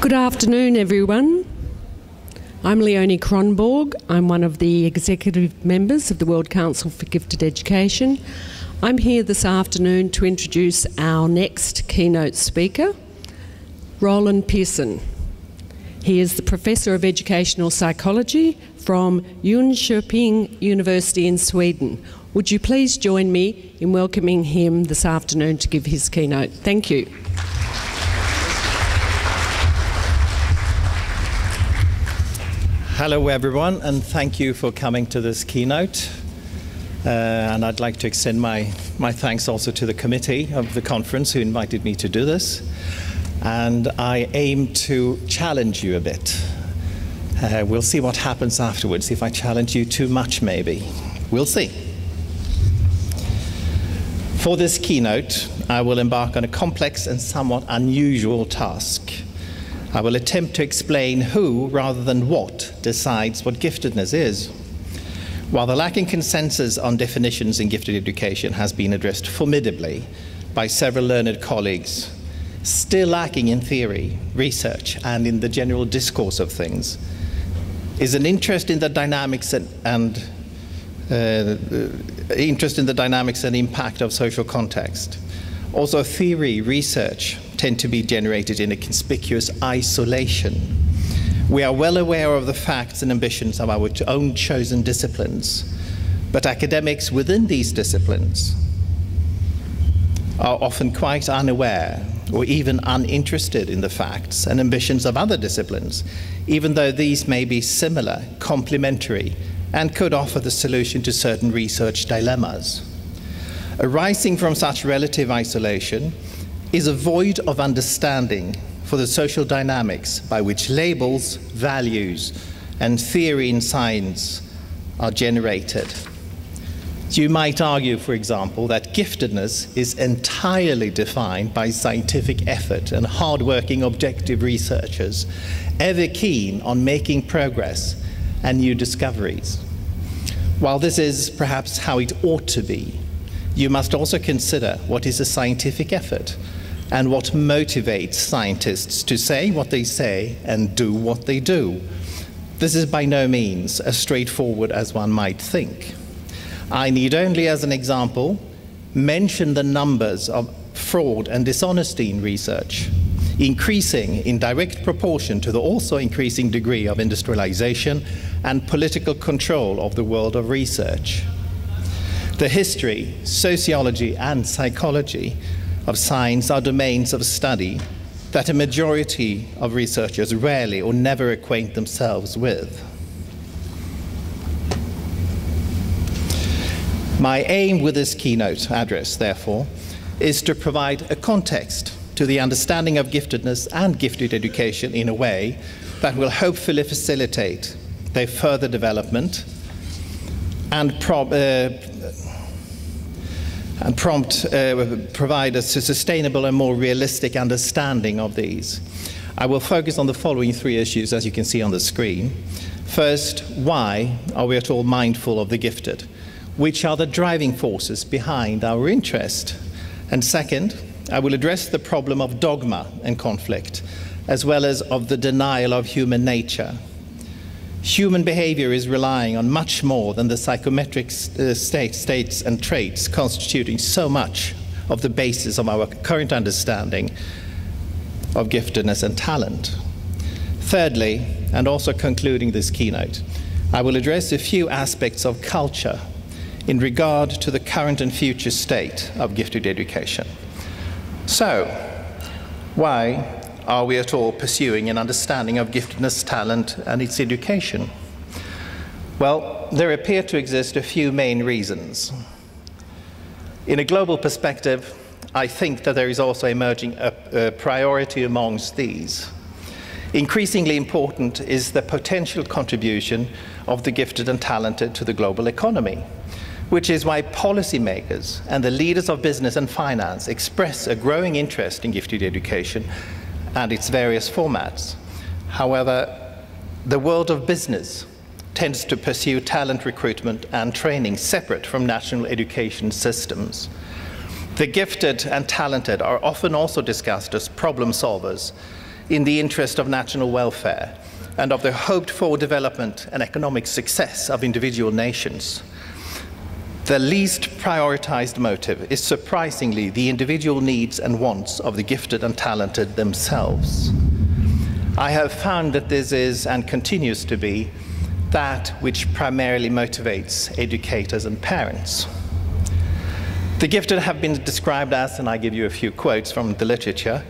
Good afternoon, everyone. I'm Leonie Kronborg. I'm one of the executive members of the World Council for Gifted Education. I'm here this afternoon to introduce our next keynote speaker, Roland Persson. He is the Professor of Educational Psychology from Jönköping University in Sweden. Would you please join me in welcoming him this afternoon to give his keynote? Thank you. Hello everyone, and thank you for coming to this keynote. And I'd like to extend my thanks also to the committee of the conference who invited me to do this. And I aim to challenge you a bit. We'll see what happens afterwards. If I challenge you too much, maybe. We'll see. For this keynote, I will embark on a complex and somewhat unusual task. I will attempt to explain who, rather than what, decides what giftedness is. While the lacking consensus on definitions in gifted education has been addressed formidably by several learned colleagues, still lacking in theory, research, and in the general discourse of things, is an interest in the dynamics and impact of social context. Also, theory, research tend to be generated in a conspicuous isolation. We are well aware of the facts and ambitions of our own chosen disciplines, but academics within these disciplines are often quite unaware or even uninterested in the facts and ambitions of other disciplines, even though these may be similar, complementary, and could offer the solution to certain research dilemmas. Arising from such relative isolation is a void of understanding for the social dynamics by which labels, values, and theory in science are generated. You might argue, for example, that giftedness is entirely defined by scientific effort and hard-working objective researchers, ever keen on making progress and new discoveries. While this is perhaps how it ought to be, you must also consider what is a scientific effort and what motivates scientists to say what they say and do what they do. This is by no means as straightforward as one might think. I need only, as an example, mention the numbers of fraud and dishonesty in research, increasing in direct proportion to the also increasing degree of industrialization and political control of the world of research. The history, sociology, and psychology of science are domains of study that a majority of researchers rarely or never acquaint themselves with. My aim with this keynote address, therefore, is to provide a context to the understanding of giftedness and gifted education in a way that will hopefully facilitate their further development and provide us a sustainable and more realistic understanding of these. I will focus on the following three issues, as you can see on the screen. First, why are we at all mindful of the gifted? Which are the driving forces behind our interest? And second, I will address the problem of dogma and conflict, as well as of the denial of human nature. Human behavior is relying on much more than the psychometric states and traits constituting so much of the basis of our current understanding of giftedness and talent. Thirdly, and also concluding this keynote, I will address a few aspects of culture in regard to the current and future state of gifted education. So, why are we at all pursuing an understanding of giftedness, talent, and its education? Well, there appear to exist a few main reasons. In a global perspective, I think that there is also emerging a priority amongst these. Increasingly important is the potential contribution of the gifted and talented to the global economy, which is why policymakers and the leaders of business and finance express a growing interest in gifted education and its various formats. However, the world of business tends to pursue talent recruitment and training separate from national education systems. The gifted and talented are often also discussed as problem solvers in the interest of national welfare and of the hoped-for development and economic success of individual nations. The least prioritized motive is surprisingly the individual needs and wants of the gifted and talented themselves. I have found that this is and continues to be that which primarily motivates educators and parents. The gifted have been described as, and I give you a few quotes from the literature,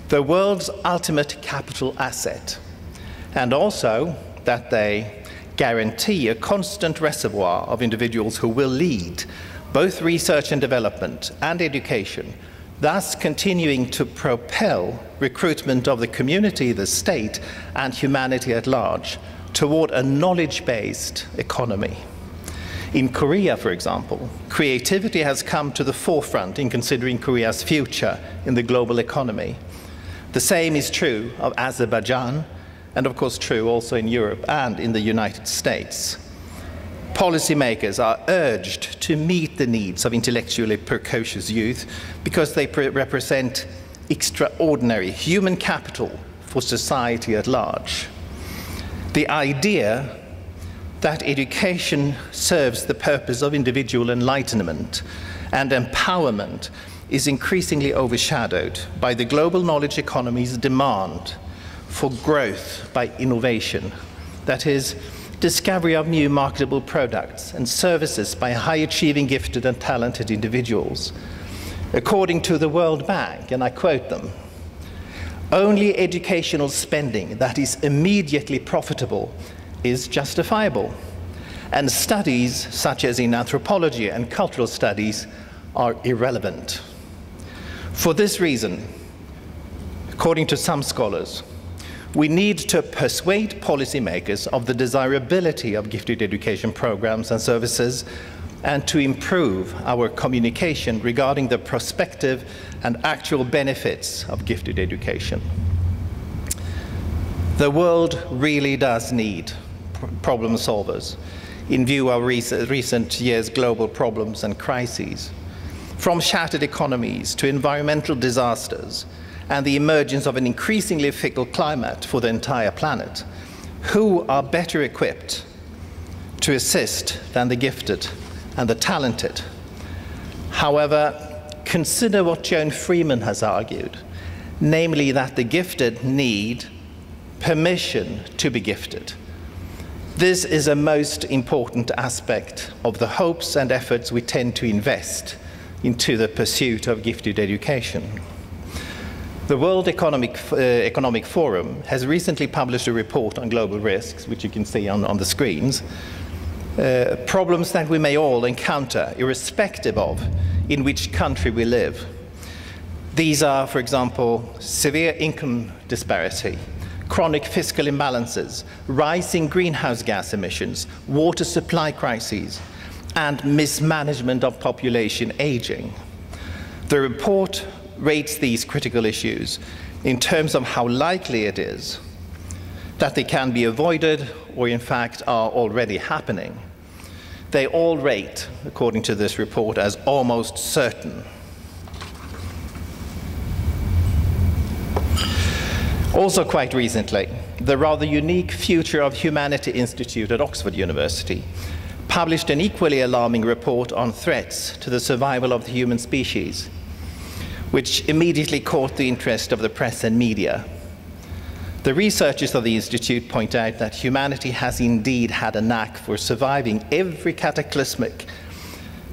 the world's ultimate capital asset, and also that they guarantee a constant reservoir of individuals who will lead both research and development and education, thus continuing to propel recruitment of the community, the state, and humanity at large toward a knowledge-based economy. In Korea, for example, creativity has come to the forefront in considering Korea's future in the global economy. The same is true of Azerbaijan, and of course true also in Europe and in the United States. Policymakers are urged to meet the needs of intellectually precocious youth because they represent extraordinary human capital for society at large. The idea that education serves the purpose of individual enlightenment and empowerment is increasingly overshadowed by the global knowledge economy's demand for growth by innovation, that is, discovery of new marketable products and services by high-achieving, gifted and talented individuals. According to the World Bank, and I quote them, "Only educational spending that is immediately profitable is justifiable, and studies such as in anthropology and cultural studies are irrelevant." For this reason, according to some scholars, we need to persuade policymakers of the desirability of gifted education programs and services and to improve our communication regarding the prospective and actual benefits of gifted education. The world really does need problem solvers in view of recent years' global problems and crises, from shattered economies to environmental disasters and the emergence of an increasingly fickle climate for the entire planet. Who are better equipped to assist than the gifted and the talented? However, consider what Joan Freeman has argued, namely that the gifted need permission to be gifted. This is a most important aspect of the hopes and efforts we tend to invest into the pursuit of gifted education. The World Economic Forum has recently published a report on global risks, which you can see on the screens, problems that we may all encounter, irrespective of in which country we live. These are, for example, severe income disparity, chronic fiscal imbalances, rising greenhouse gas emissions, water supply crises, and mismanagement of population aging. The report rates these critical issues in terms of how likely it is that they can be avoided or in fact are already happening. They all rate, according to this report, as almost certain. Also quite recently, the rather unique Future of Humanity Institute at Oxford University published an equally alarming report on threats to the survival of the human species, which immediately caught the interest of the press and media. The researchers of the Institute point out that humanity has indeed had a knack for surviving every cataclysmic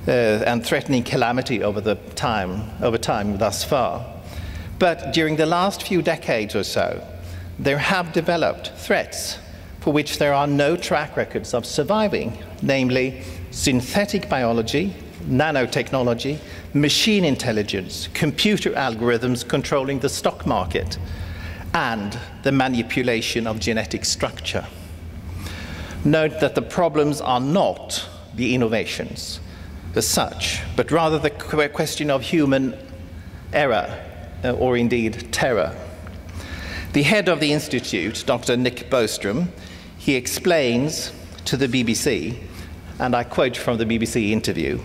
and threatening calamity over time thus far. But during the last few decades or so, there have developed threats for which there are no track records of surviving, namely synthetic biology, nanotechnology, machine intelligence, computer algorithms controlling the stock market, and the manipulation of genetic structure. Note that the problems are not the innovations as such, but rather the question of human error, or indeed terror. The head of the Institute, Dr. Nick Bostrom, he explains to the BBC, and I quote from the BBC interview,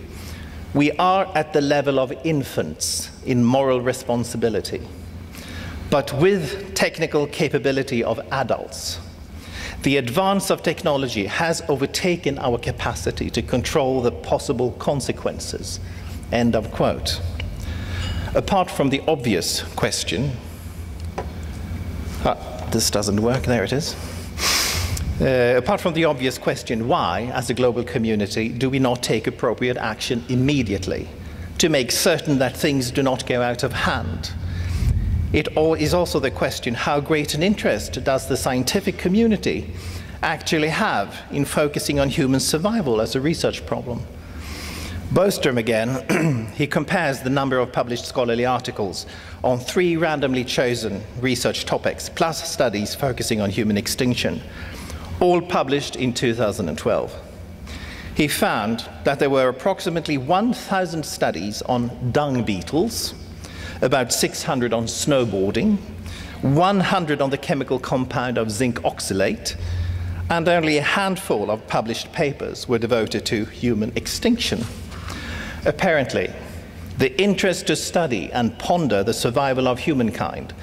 "We are at the level of infants in moral responsibility. But with technical capability of adults, the advance of technology has overtaken our capacity to control the possible consequences. End of quote. Apart from the obvious question, this doesn't work, there it is. Apart from the obvious question, why, as a global community, do we not take appropriate action immediately to make certain that things do not go out of hand? It is also the question, how great an interest does the scientific community actually have in focusing on human survival as a research problem? Bostrom again, he compares the number of published scholarly articles on 3 randomly chosen research topics, plus studies focusing on human extinction, all published in 2012. He found that there were approximately 1,000 studies on dung beetles, about 600 on snowboarding, 100 on the chemical compound of zinc oxalate, and only a handful of published papers were devoted to human extinction. Apparently, the interest to study and ponder the survival of humankind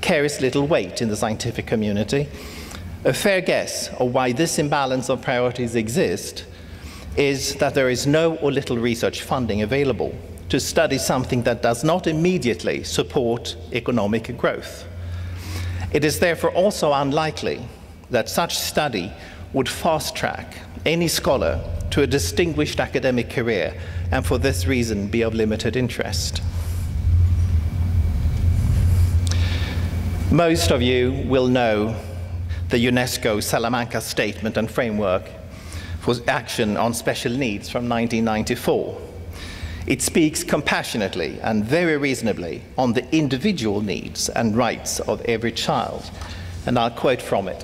carries little weight in the scientific community. A fair guess of why this imbalance of priorities exists is that there is no or little research funding available to study something that does not immediately support economic growth. It is therefore also unlikely that such study would fast-track any scholar to a distinguished academic career, and for this reason be of limited interest. Most of you will know the UNESCO Salamanca Statement and Framework for Action on Special Needs from 1994. It speaks compassionately and very reasonably on the individual needs and rights of every child. And I'll quote from it.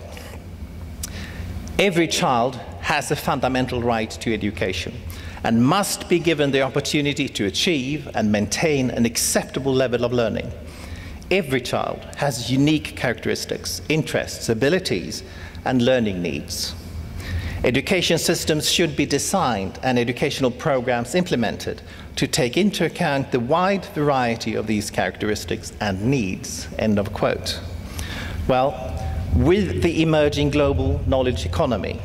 Every child has a fundamental right to education and must be given the opportunity to achieve and maintain an acceptable level of learning. Every child has unique characteristics, interests, abilities, and learning needs. Education systems should be designed and educational programs implemented to take into account the wide variety of these characteristics and needs, end of quote. Well, with the emerging global knowledge economy,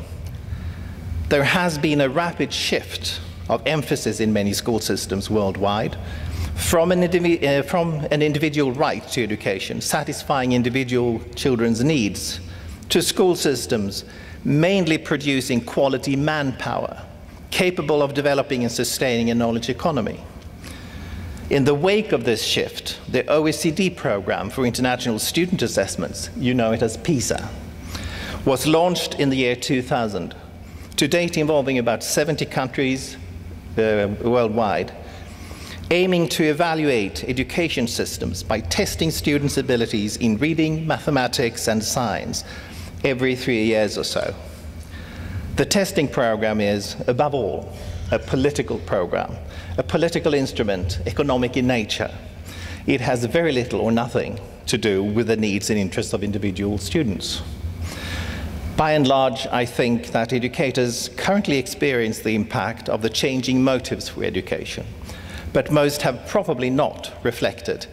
there has been a rapid shift of emphasis in many school systems worldwide from an individual right to education, satisfying individual children's needs, to school systems mainly producing quality manpower, capable of developing and sustaining a knowledge economy. In the wake of this shift, the OECD program for international student assessments, you know it as PISA, was launched in the year 2000, to date involving about 70 countries worldwide, aiming to evaluate education systems by testing students' abilities in reading, mathematics, and science every 3 years or so. The testing program is, above all, a political program, a political instrument, economic in nature. It has very little or nothing to do with the needs and interests of individual students. By and large, I think that educators currently experience the impact of the changing motives for education, but most have probably not reflected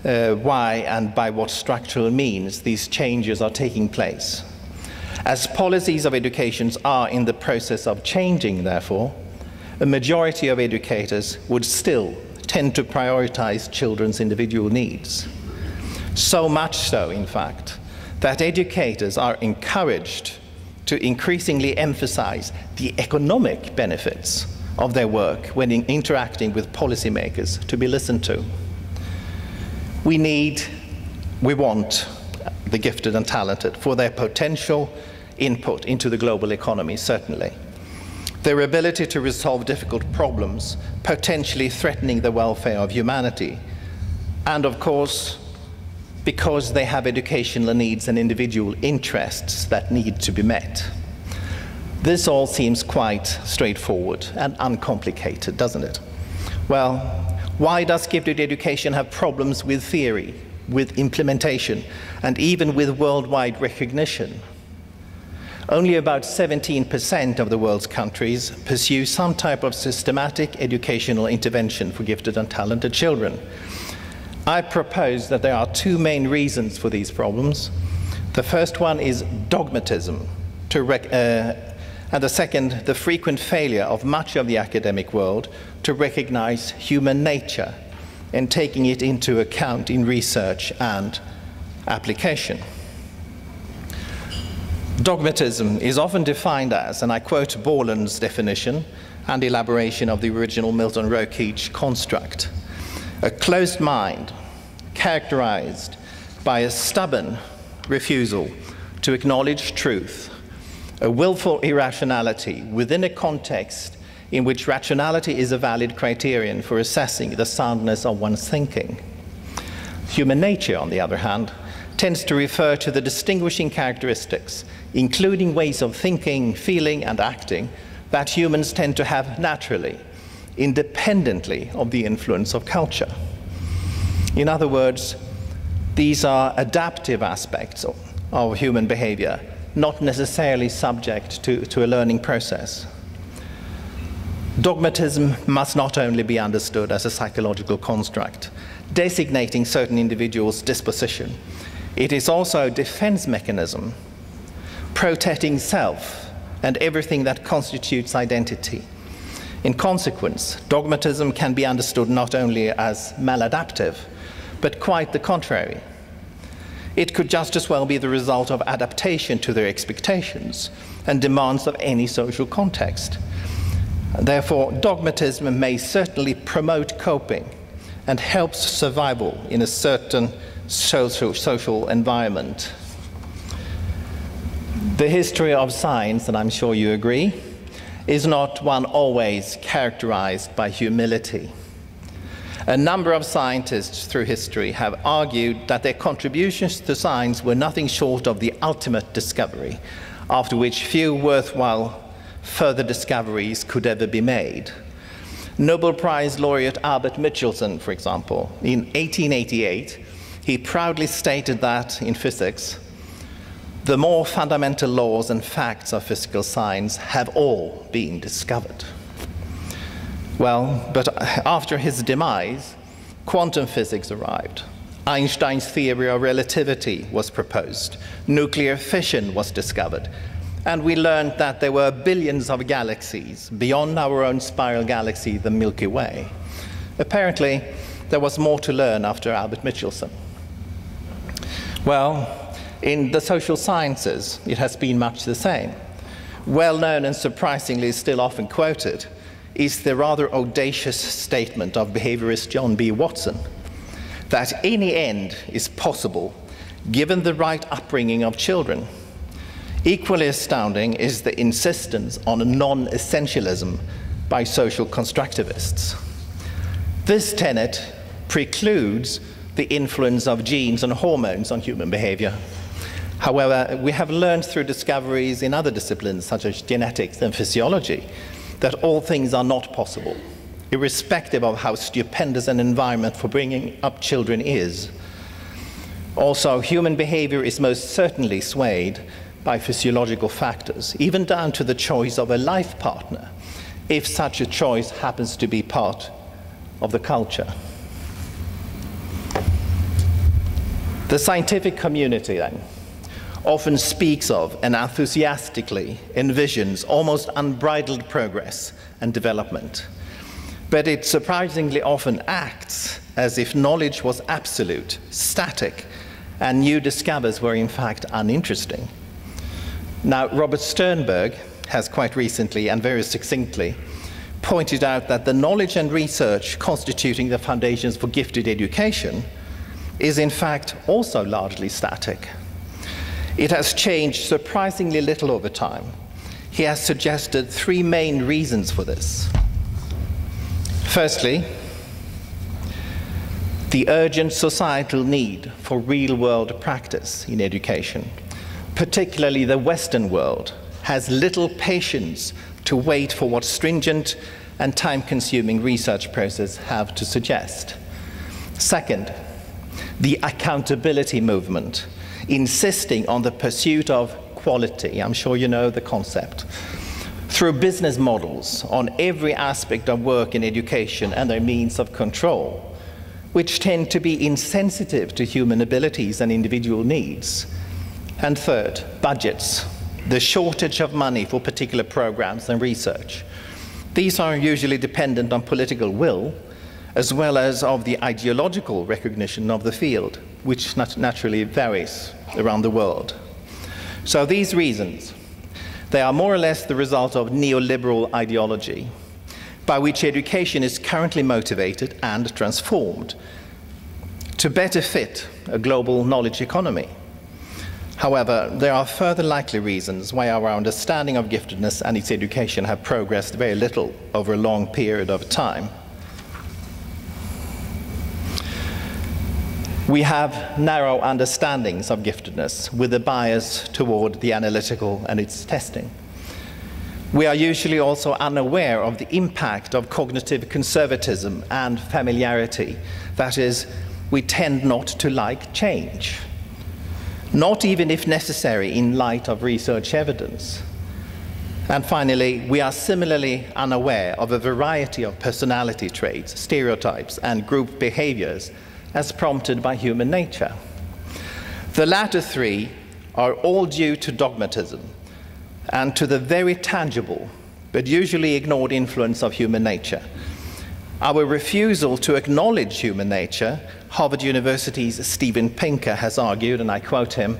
why and by what structural means these changes are taking place. As policies of education are in the process of changing, therefore, a majority of educators would still tend to prioritize children's individual needs. So much so, in fact, that educators are encouraged to increasingly emphasize the economic benefits of their work when interacting with policymakers to be listened to. We want the gifted and talented for their potential input into the global economy, certainly. Their ability to resolve difficult problems, potentially threatening the welfare of humanity, and of course, because they have educational needs and individual interests that need to be met. This all seems quite straightforward and uncomplicated, doesn't it? Well, why does gifted education have problems with theory, with implementation, and even with worldwide recognition? Only about 17% of the world's countries pursue some type of systematic educational intervention for gifted and talented children. I propose that there are two main reasons for these problems. The first one is dogmatism, and the second, the frequent failure of much of the academic world to recognize human nature and taking it into account in research and application. Dogmatism is often defined as, and I quote Borland's definition and elaboration of the original Milton Rokeach construct, a closed mind characterized by a stubborn refusal to acknowledge truth, a willful irrationality within a context in which rationality is a valid criterion for assessing the soundness of one's thinking. Human nature, on the other hand, tends to refer to the distinguishing characteristics, including ways of thinking, feeling, and acting, that humans tend to have naturally, independently of the influence of culture. In other words, these are adaptive aspects of human behavior, not necessarily subject to a learning process. Dogmatism must not only be understood as a psychological construct, designating certain individuals' disposition. It is also a defense mechanism, protecting self and everything that constitutes identity. In consequence, dogmatism can be understood not only as maladaptive, but quite the contrary. It could just as well be the result of adaptation to their expectations and demands of any social context. Therefore, dogmatism may certainly promote coping and helps survival in a certain social environment. The history of science, and I'm sure you agree, is not one always characterized by humility. A number of scientists through history have argued that their contributions to science were nothing short of the ultimate discovery, after which few worthwhile further discoveries could ever be made. Nobel Prize laureate Albert Michelson, for example, in 1888, he proudly stated that, in physics, the more fundamental laws and facts of physical science have all been discovered. Well, but after his demise, quantum physics arrived. Einstein's theory of relativity was proposed. Nuclear fission was discovered. And we learned that there were billions of galaxies beyond our own spiral galaxy, the Milky Way. Apparently, there was more to learn after Albert Michelson. Well, in the social sciences, it has been much the same. Well known and surprisingly still often quoted is the rather audacious statement of behaviorist John B. Watson that any end is possible given the right upbringing of children. Equally astounding is the insistence on non-essentialism by social constructivists. This tenet precludes the influence of genes and hormones on human behavior. However, we have learned through discoveries in other disciplines, such as genetics and physiology, that all things are not possible, irrespective of how stupendous an environment for bringing up children is. Also, human behavior is most certainly swayed by physiological factors, even down to the choice of a life partner, if such a choice happens to be part of the culture. The scientific community, then, often speaks of and enthusiastically envisions almost unbridled progress and development. But it surprisingly often acts as if knowledge was absolute, static, and new discoveries were in fact uninteresting. Now, Robert Sternberg has quite recently and very succinctly pointed out that the knowledge and research constituting the foundations for gifted education is in fact also largely static. It has changed surprisingly little over time. He has suggested three main reasons for this. Firstly, the urgent societal need for real-world practice in education, particularly the Western world, has little patience to wait for what stringent and time-consuming research processes have to suggest. Second, the accountability movement, insisting on the pursuit of quality. I'm sure you know the concept. Through business models on every aspect of work in education and their means of control, which tend to be insensitive to human abilities and individual needs. And third, budgets, the shortage of money for particular programs and research. These are usually dependent on political will, as well as of the ideological recognition of the field, which naturally varies around the world. So these reasons, they are more or less the result of neoliberal ideology, by which education is currently motivated and transformed to better fit a global knowledge economy. However, there are further likely reasons why our understanding of giftedness and its education have progressed very little over a long period of time. We have narrow understandings of giftedness with a bias toward the analytical and its testing. We are usually also unaware of the impact of cognitive conservatism and familiarity. That is, we tend not to like change, not even if necessary in light of research evidence. And finally, we are similarly unaware of a variety of personality traits, stereotypes, and group behaviors as prompted by human nature. The latter three are all due to dogmatism and to the very tangible, but usually ignored influence of human nature. Our refusal to acknowledge human nature, Harvard University's Steven Pinker has argued, and I quote him,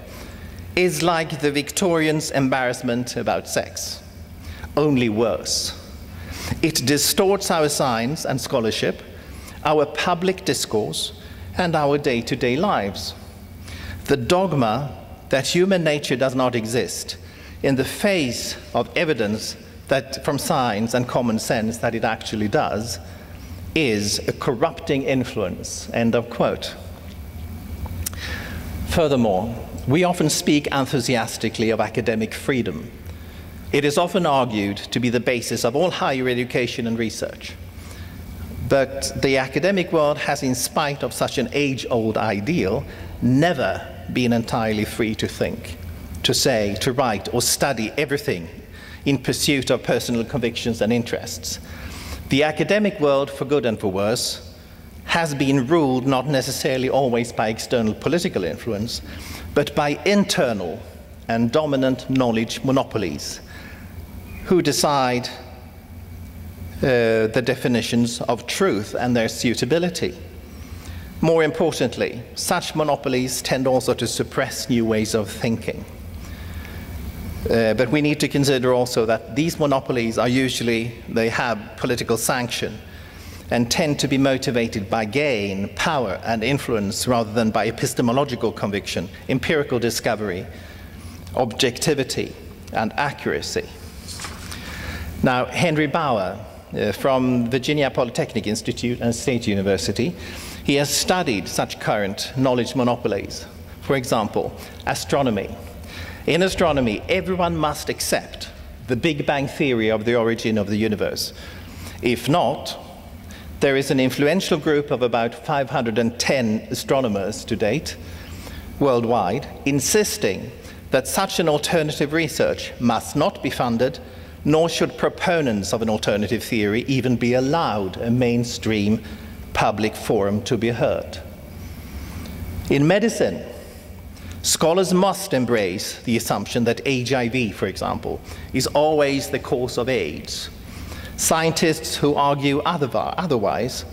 is like the Victorians' embarrassment about sex, only worse. It distorts our science and scholarship, our public discourse, and our day-to-day lives. The dogma that human nature does not exist in the face of evidence that from science and common sense that it actually does is a corrupting influence, end of quote. Furthermore, we often speak enthusiastically of academic freedom. It is often argued to be the basis of all higher education and research. But the academic world has, in spite of such an age-old ideal, never been entirely free to think, to say, to write, or study everything in pursuit of personal convictions and interests. The academic world, for good and for worse, has been ruled not necessarily always by external political influence, but by internal and dominant knowledge monopolies who decide the definitions of truth and their suitability. More importantly, such monopolies tend also to suppress new ways of thinking. But we need to consider also that these monopolies are usually, they have political sanction and tend to be motivated by gain, power, and influence rather than by epistemological conviction, empirical discovery, objectivity, and accuracy. Now, Henry Bauer, from Virginia Polytechnic Institute and State University, he has studied such current knowledge monopolies. For example, astronomy. In astronomy, everyone must accept the Big Bang theory of the origin of the universe. If not, there is an influential group of about 510 astronomers to date, worldwide, insisting that such an alternative research must not be funded, nor should proponents of an alternative theory even be allowed a mainstream public forum to be heard. In medicine, scholars must embrace the assumption that HIV, for example, is always the cause of AIDS. Scientists who argue otherwise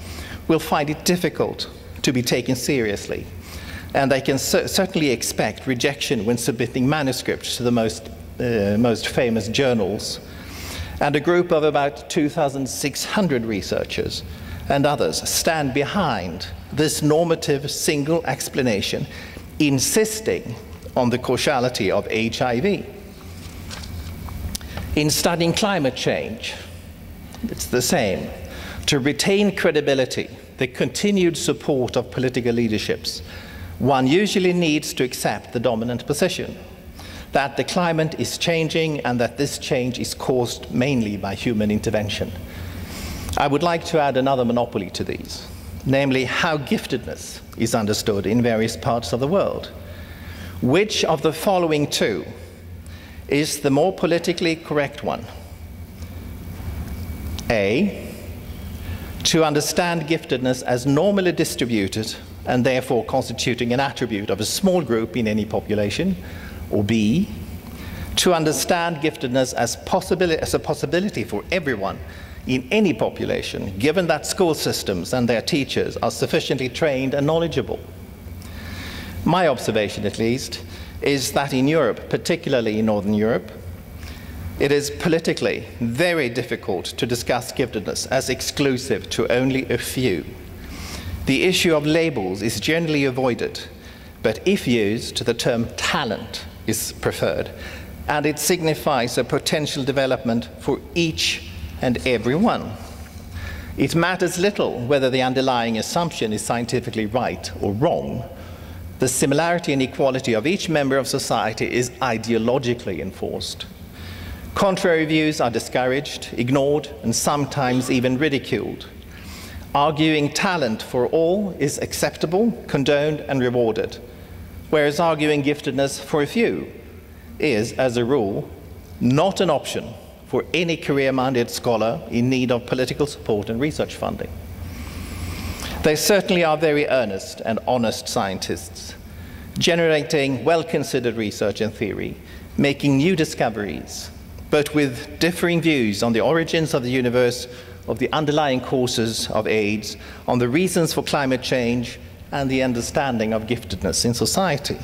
will find it difficult to be taken seriously, and they can certainly expect rejection when submitting manuscripts to the most famous journals. And a group of about 2,600 researchers and others stand behind this normative single explanation, insisting on the causality of HIV. In studying climate change, it's the same. To retain credibility, the continued support of political leaderships, one usually needs to accept the dominant position, that the climate is changing and that this change is caused mainly by human intervention. I would like to add another monopoly to these, namely how giftedness is understood in various parts of the world. Which of the following two is the more politically correct one? A, To understand giftedness as normally distributed and therefore constituting an attribute of a small group in any population, or B, to understand giftedness as a possibility for everyone in any population, given that school systems and their teachers are sufficiently trained and knowledgeable. My observation, at least, is that in Europe, particularly in Northern Europe, it is politically very difficult to discuss giftedness as exclusive to only a few. The issue of labels is generally avoided, but if used, the term talent is preferred, and it signifies a potential development for each and every one. It matters little whether the underlying assumption is scientifically right or wrong. The similarity and equality of each member of society is ideologically enforced. Contrary views are discouraged, ignored, and sometimes even ridiculed. Arguing talent for all is acceptable, condoned, and rewarded, whereas arguing giftedness for a few is, as a rule, not an option for any career-minded scholar in need of political support and research funding. They certainly are very earnest and honest scientists, generating well-considered research and theory, making new discoveries, but with differing views on the origins of the universe, of the underlying causes of AIDS, on the reasons for climate change, and the understanding of giftedness in society.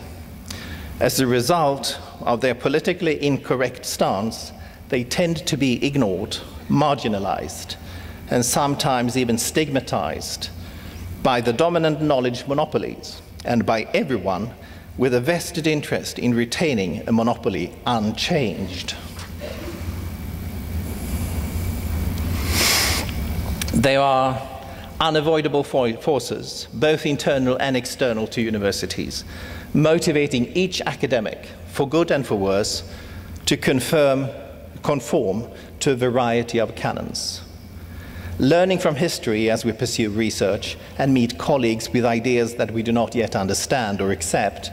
As a result of their politically incorrect stance, they tend to be ignored, marginalized, and sometimes even stigmatized by the dominant knowledge monopolies and by everyone with a vested interest in retaining a monopoly unchanged. There are unavoidable forces, both internal and external to universities, motivating each academic, for good and for worse, to conform to a variety of canons. Learning from history as we pursue research and meet colleagues with ideas that we do not yet understand or accept,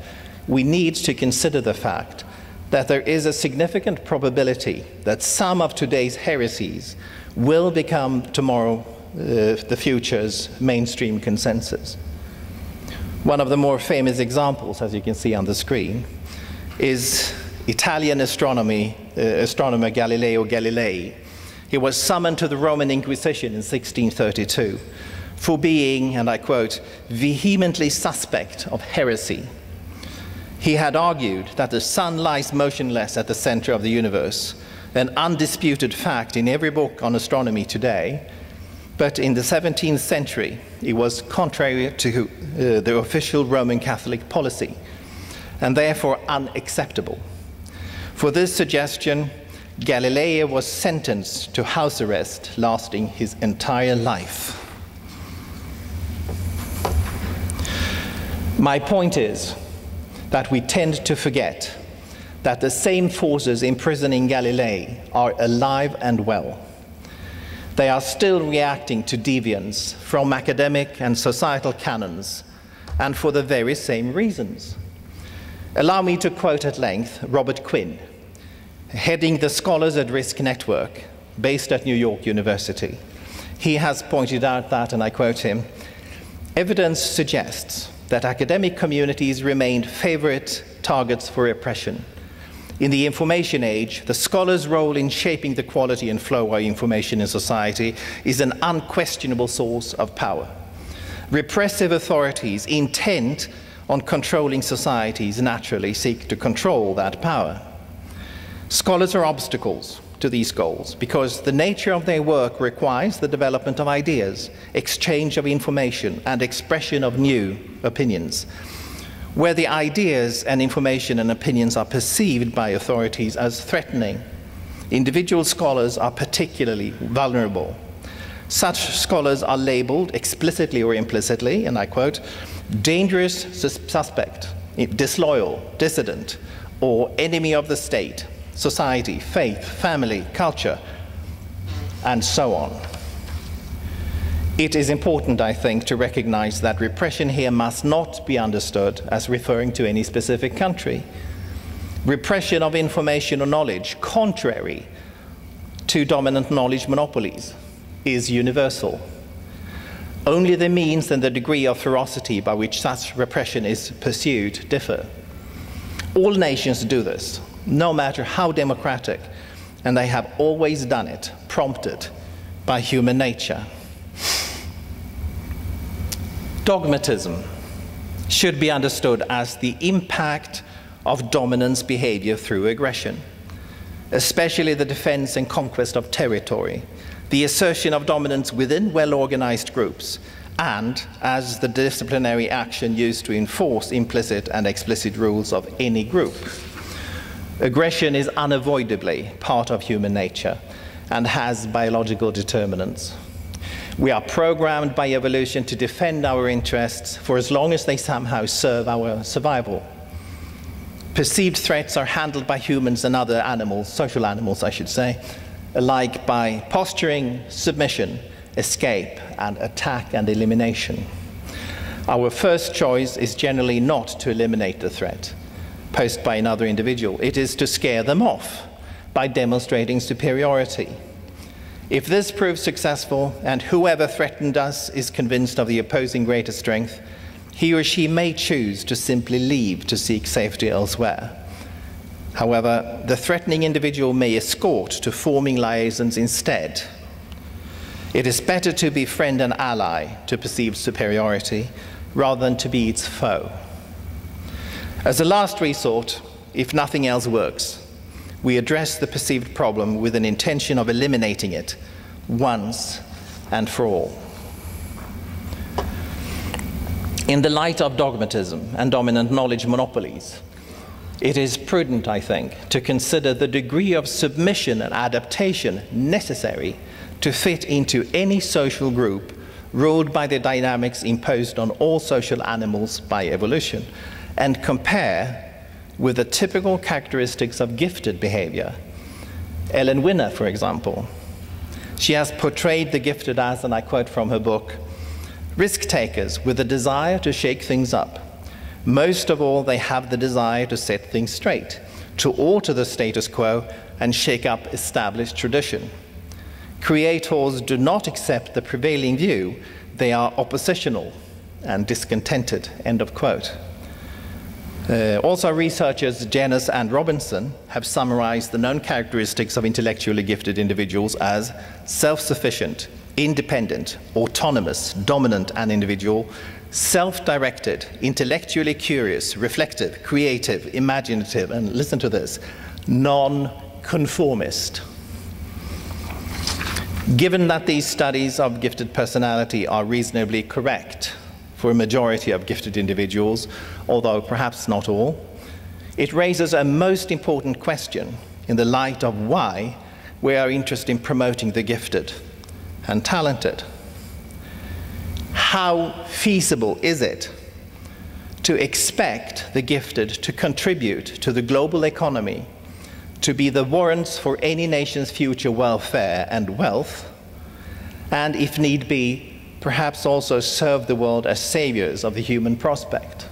we need to consider the fact that there is a significant probability that some of today's heresies will become tomorrow the future's mainstream consensus. One of the more famous examples, as you can see on the screen, is Italian astronomer Galileo Galilei. He was summoned to the Roman Inquisition in 1632 for being, and I quote, vehemently suspect of heresy. He had argued that the sun lies motionless at the center of the universe, an undisputed fact in every book on astronomy today, but in the 17th century, it was contrary to the official Roman Catholic policy, and therefore unacceptable. For this suggestion, Galileo was sentenced to house arrest lasting his entire life. My point is that we tend to forget that the same forces imprisoning Galilei are alive and well. They are still reacting to deviance from academic and societal canons, and for the very same reasons. Allow me to quote at length Robert Quinn, heading the Scholars at Risk Network, based at New York University. He has pointed out that, and I quote him, evidence suggests that academic communities remained favorite targets for repression. In the information age, the scholar's role in shaping the quality and flow of information in society is an unquestionable source of power. Repressive authorities intent on controlling societies naturally seek to control that power. Scholars are obstacles to these goals because the nature of their work requires the development of ideas, exchange of information, and expression of new opinions. Where the ideas and information and opinions are perceived by authorities as threatening, individual scholars are particularly vulnerable. Such scholars are labeled explicitly or implicitly, and I quote, dangerous suspect, disloyal, dissident, or enemy of the state, society, faith, family, culture, and so on. It is important, I think, to recognize that repression here must not be understood as referring to any specific country. Repression of information or knowledge, contrary to dominant knowledge monopolies, is universal. Only the means and the degree of ferocity by which such repression is pursued differ. All nations do this, no matter how democratic, and they have always done it, prompted by human nature. Dogmatism should be understood as the impact of dominance behavior through aggression, especially the defense and conquest of territory, the assertion of dominance within well-organized groups, and as the disciplinary action used to enforce implicit and explicit rules of any group. Aggression is unavoidably part of human nature and has biological determinants. We are programmed by evolution to defend our interests for as long as they somehow serve our survival. Perceived threats are handled by humans and other animals, social animals I should say, alike by posturing, submission, escape, and attack and elimination. Our first choice is generally not to eliminate the threat posed by another individual. It is to scare them off by demonstrating superiority. If this proves successful and whoever threatened us is convinced of the opposing greater strength, he or she may choose to simply leave to seek safety elsewhere. However, the threatening individual may escort to forming liaisons instead. It is better to be friend and ally to perceived superiority rather than to be its foe. As a last resort, if nothing else works, we address the perceived problem with an intention of eliminating it once and for all. In the light of dogmatism and dominant knowledge monopolies, it is prudent, I think, to consider the degree of submission and adaptation necessary to fit into any social group ruled by the dynamics imposed on all social animals by evolution, and compare with the typical characteristics of gifted behavior. Ellen Winner, for example, she has portrayed the gifted as, and I quote from her book, risk-takers with a desire to shake things up. Most of all, they have the desire to set things straight, to alter the status quo and shake up established tradition. Creators do not accept the prevailing view. They are oppositional and discontented, end of quote. Also, researchers Janus and Robinson have summarized the known characteristics of intellectually gifted individuals as self-sufficient, independent, autonomous, dominant, and individual, self-directed, intellectually curious, reflective, creative, imaginative, and listen to this, non-conformist. Given that these studies of gifted personality are reasonably correct for a majority of gifted individuals, although perhaps not all, it raises a most important question in the light of why we are interested in promoting the gifted and talented. How feasible is it to expect the gifted to contribute to the global economy, to be the warrants for any nation's future welfare and wealth, and if need be, perhaps also serve the world as saviors of the human prospect?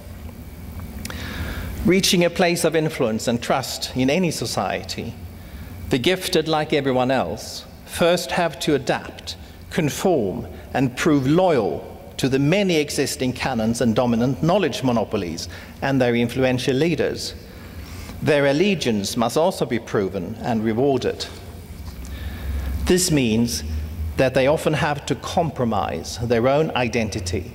Reaching a place of influence and trust in any society, the gifted, like everyone else, first have to adapt, conform, and prove loyal to the many existing canons and dominant knowledge monopolies and their influential leaders. Their allegiance must also be proven and rewarded. This means that they often have to compromise their own identity,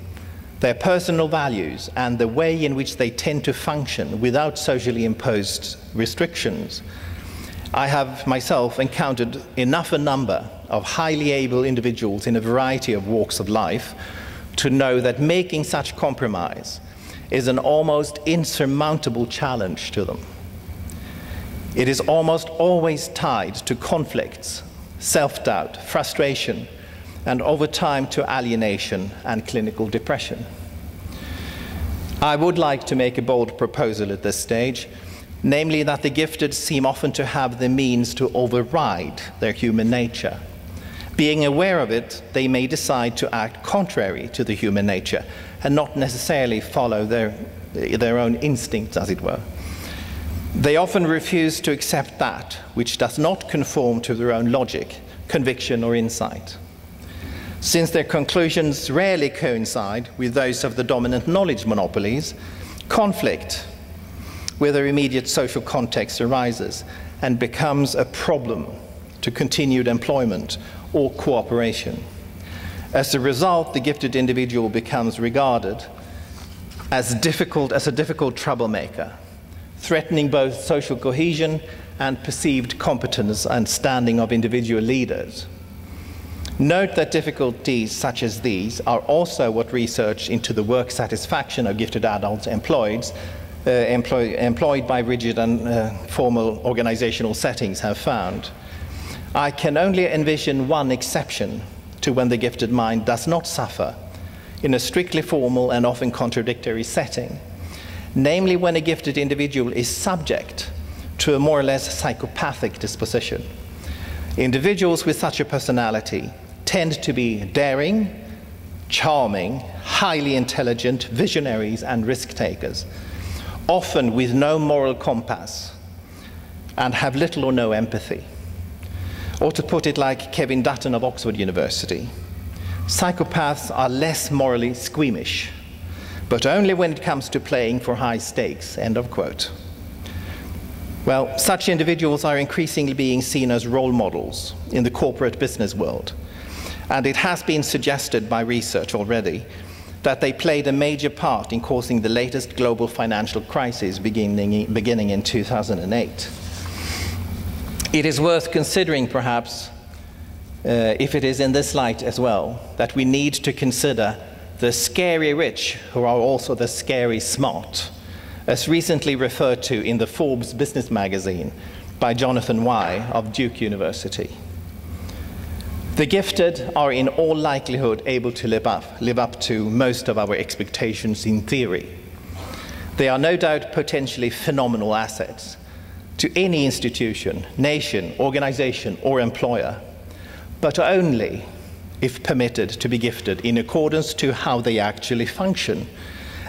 their personal values, and the way in which they tend to function without socially imposed restrictions. I have myself encountered enough a number of highly able individuals in a variety of walks of life to know that making such compromise is an almost insurmountable challenge to them. It is almost always tied to conflicts, self-doubt, frustration, and over time to alienation and clinical depression. I would like to make a bold proposal at this stage, namely that the gifted seem often to have the means to override their human nature. Being aware of it, they may decide to act contrary to the human nature and not necessarily follow their own instincts, as it were. They often refuse to accept that which does not conform to their own logic, conviction, or insight. Since their conclusions rarely coincide with those of the dominant knowledge monopolies, conflict with their immediate social context arises and becomes a problem to continued employment or cooperation. As a result, the gifted individual becomes regarded as a difficult troublemaker, threatening both social cohesion and perceived competence and standing of individual leaders. Note that difficulties such as these are also what research into the work satisfaction of gifted adults employed by rigid and formal organizational settings have found. I can only envision one exception to when the gifted mind does not suffer in a strictly formal and often contradictory setting, namely when a gifted individual is subject to a more or less psychopathic disposition. Individuals with such a personality tend to be daring, charming, highly intelligent, visionaries, and risk-takers, often with no moral compass, and have little or no empathy. Or to put it like Kevin Dutton of Oxford University, psychopaths are less morally squeamish, but only when it comes to playing for high stakes, end of quote. Well, such individuals are increasingly being seen as role models in the corporate business world. And it has been suggested by research already that they played a major part in causing the latest global financial crisis beginning in 2008. It is worth considering, perhaps, if it is in this light as well, that we need to consider the scary rich who are also the scary smart, as recently referred to in the Forbes business magazine by Jonathan Y. of Duke University. The gifted are in all likelihood able to live up to most of our expectations in theory. They are no doubt potentially phenomenal assets to any institution, nation, organization, or employer, but only if permitted to be gifted in accordance to how they actually function,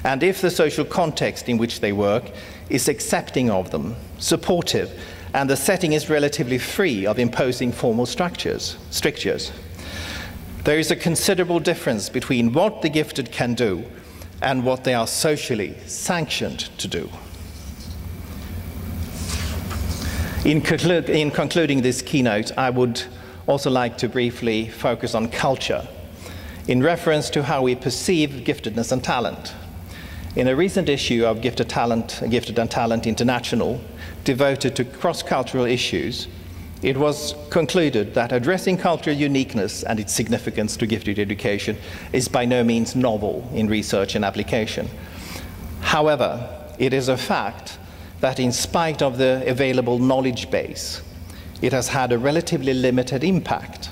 and if the social context in which they work is accepting of them, supportive, and the setting is relatively free of imposing formal strictures. There is a considerable difference between what the gifted can do and what they are socially sanctioned to do. In concluding this keynote, I would also like to briefly focus on culture in reference to how we perceive giftedness and talent. In a recent issue of Gifted and Talent International, devoted to cross-cultural issues, it was concluded that addressing cultural uniqueness and its significance to gifted education is by no means novel in research and application. However, it is a fact that in spite of the available knowledge base, it has had a relatively limited impact.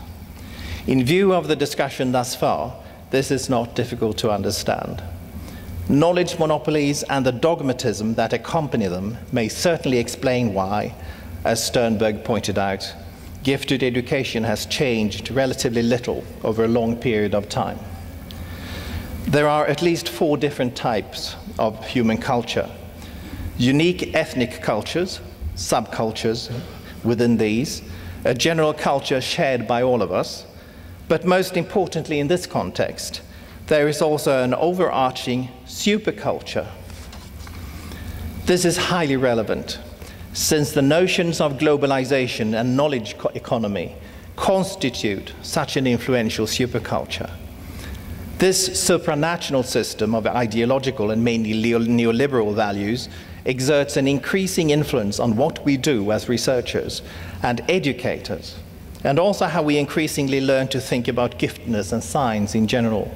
In view of the discussion thus far, this is not difficult to understand. Knowledge monopolies and the dogmatism that accompany them may certainly explain why, as Sternberg pointed out, gifted education has changed relatively little over a long period of time. There are at least 4 different types of human culture. Unique ethnic cultures, subcultures within these, a general culture shared by all of us, but most importantly in this context, there is also an overarching superculture. This is highly relevant, since the notions of globalization and knowledge economy constitute such an influential superculture. This supranational system of ideological and mainly neoliberal values exerts an increasing influence on what we do as researchers and educators, and also how we increasingly learn to think about giftedness and science in general.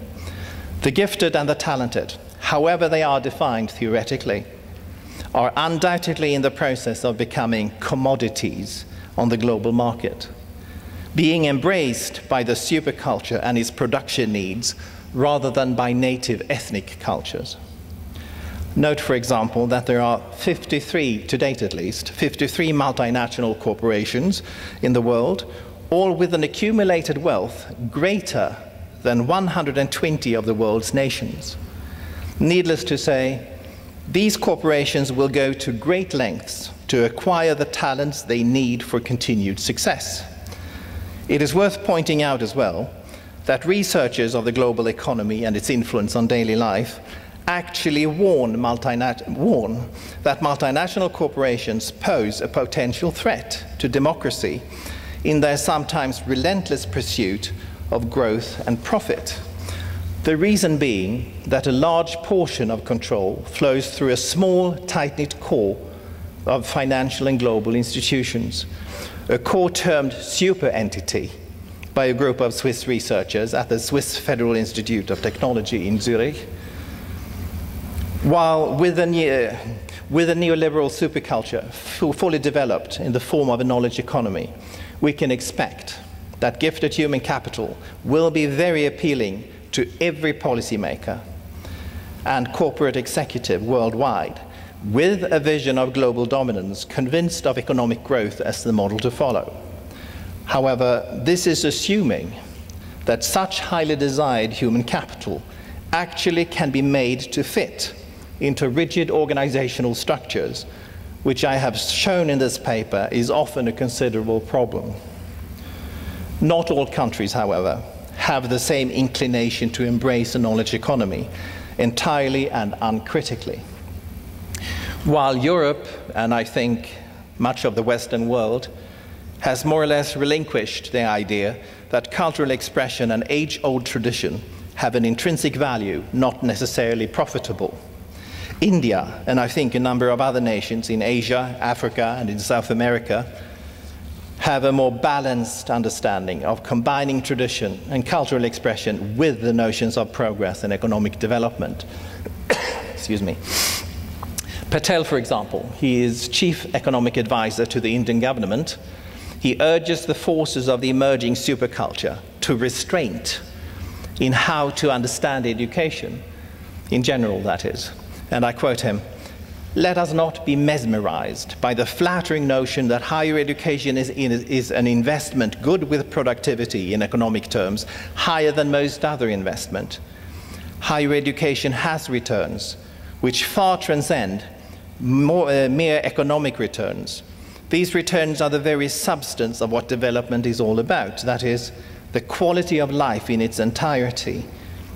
The gifted and the talented, however they are defined theoretically, are undoubtedly in the process of becoming commodities on the global market, being embraced by the superculture and its production needs rather than by native ethnic cultures. Note, for example, that there are 53, to date at least, 53 multinational corporations in the world, all with an accumulated wealth greater than 120 of the world's nations. Needless to say, these corporations will go to great lengths to acquire the talents they need for continued success. It is worth pointing out as well that researchers of the global economy and its influence on daily life actually warn that multinational corporations pose a potential threat to democracy in their sometimes relentless pursuit of growth and profit. The reason being that a large portion of control flows through a small, tight-knit core of financial and global institutions, a core termed super entity by a group of Swiss researchers at the Swiss Federal Institute of Technology in Zurich. While with a neoliberal superculture fully developed in the form of a knowledge economy, we can expect that gifted human capital will be very appealing to every policymaker and corporate executive worldwide, with a vision of global dominance, convinced of economic growth as the model to follow. However, this is assuming that such highly desired human capital actually can be made to fit into rigid organizational structures, which I have shown in this paper is often a considerable problem. Not all countries, however, have the same inclination to embrace a knowledge economy entirely and uncritically. While Europe, and I think much of the Western world, has more or less relinquished the idea that cultural expression and age-old tradition have an intrinsic value, not necessarily profitable. India, and I think a number of other nations in Asia, Africa, and in South America, have a more balanced understanding of combining tradition and cultural expression with the notions of progress and economic development. Excuse me. Patel, for example, he is chief economic advisor to the Indian government. He urges the forces of the emerging superculture to restraint in how to understand education, in general, that is. And I quote him, "Let us not be mesmerized by the flattering notion that higher education is an investment good with productivity in economic terms, higher than most other investment. Higher education has returns which far transcend mere economic returns. These returns are the very substance of what development is all about, that is, the quality of life in its entirety,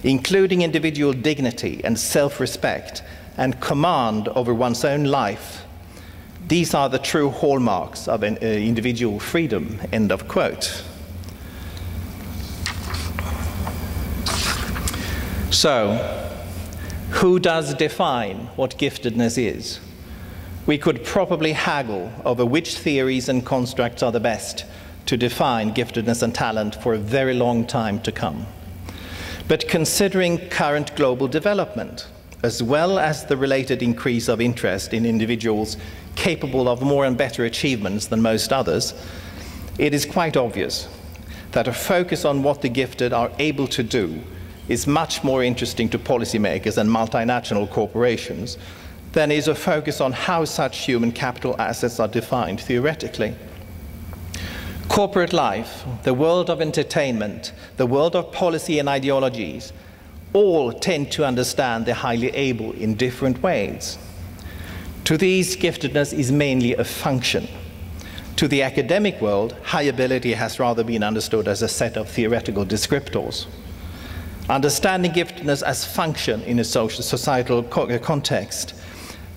including individual dignity and self-respect and command over one's own life. These are the true hallmarks of individual freedom," end of quote. So, who does define what giftedness is? We could probably haggle over which theories and constructs are the best to define giftedness and talent for a very long time to come. But considering current global development, as well as the related increase of interest in individuals capable of more and better achievements than most others, it is quite obvious that a focus on what the gifted are able to do is much more interesting to policymakers and multinational corporations than is a focus on how such human capital assets are defined theoretically. Corporate life, the world of entertainment, the world of policy and ideologies, all tend to understand the highly able in different ways. To these, giftedness is mainly a function. To the academic world, high ability has rather been understood as a set of theoretical descriptors. Understanding giftedness as function in a societal context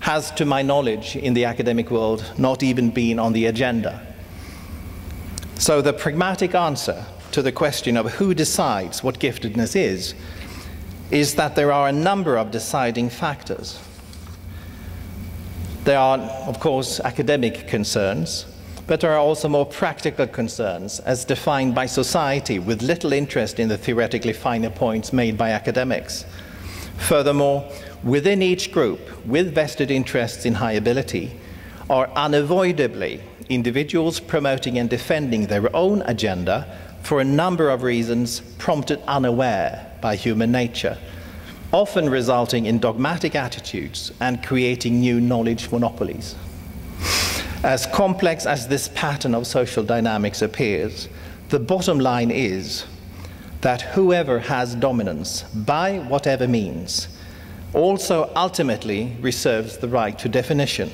has, to my knowledge, in the academic world, not even been on the agenda. So the pragmatic answer to the question of who decides what giftedness is that there are a number of deciding factors. There are, of course, academic concerns, but there are also more practical concerns as defined by society with little interest in the theoretically finer points made by academics. Furthermore, within each group with vested interests in high ability are unavoidably individuals promoting and defending their own agenda for a number of reasons prompted unaware by human nature, often resulting in dogmatic attitudes and creating new knowledge monopolies. As complex as this pattern of social dynamics appears, the bottom line is that whoever has dominance, by whatever means, also ultimately reserves the right to definition.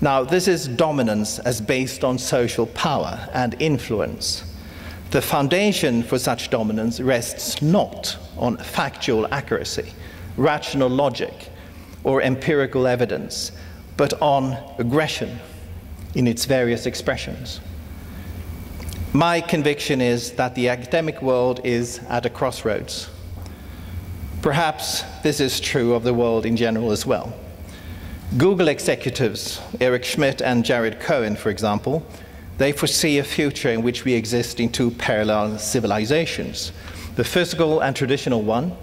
Now, this is dominance as based on social power and influence. The foundation for such dominance rests not on factual accuracy, rational logic, or empirical evidence, but on aggression in its various expressions. My conviction is that the academic world is at a crossroads. Perhaps this is true of the world in general as well. Google executives, Eric Schmidt and Jared Cohen, for example, they foresee a future in which we exist in two parallel civilizations, the physical and traditional one,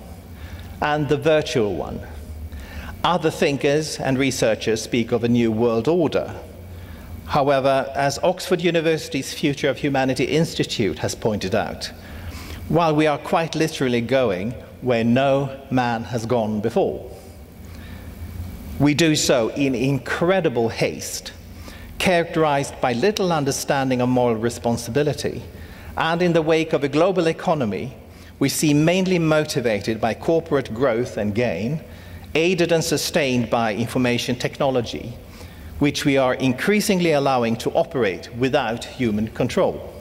and the virtual one. Other thinkers and researchers speak of a new world order. However, as Oxford University's Future of Humanity Institute has pointed out, while we are quite literally going where no man has gone before, we do so in incredible haste, characterized by little understanding of moral responsibility, and in the wake of a global economy we see mainly motivated by corporate growth and gain, aided and sustained by information technology, which we are increasingly allowing to operate without human control.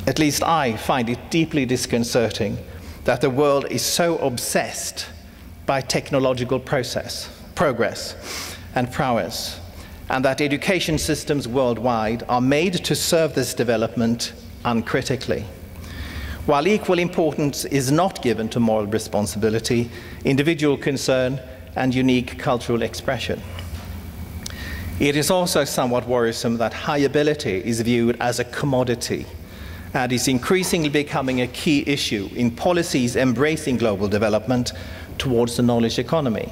At least I find it deeply disconcerting that the world is so obsessed by technological progress and prowess, and that education systems worldwide are made to serve this development uncritically. While equal importance is not given to moral responsibility, individual concern, and unique cultural expression. It is also somewhat worrisome that high ability is viewed as a commodity and is increasingly becoming a key issue in policies embracing global development towards the knowledge economy.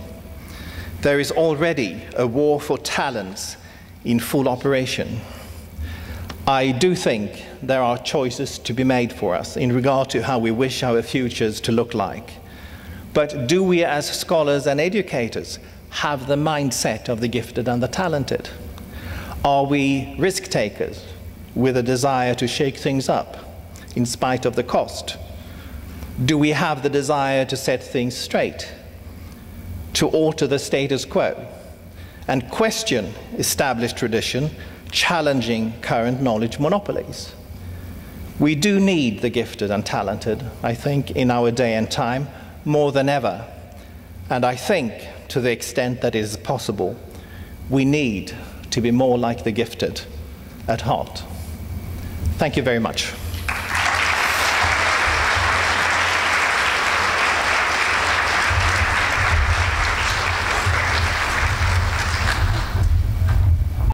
There is already a war for talents in full operation. I do think there are choices to be made for us in regard to how we wish our futures to look like. But do we as scholars and educators have the mindset of the gifted and the talented? Are we risk takers with a desire to shake things up in spite of the cost? Do we have the desire to set things straight, to alter the status quo, and question established tradition, challenging current knowledge monopolies? We do need the gifted and talented, I think, in our day and time, more than ever. And I think, to the extent that it is possible, we need to be more like the gifted at heart. Thank you very much.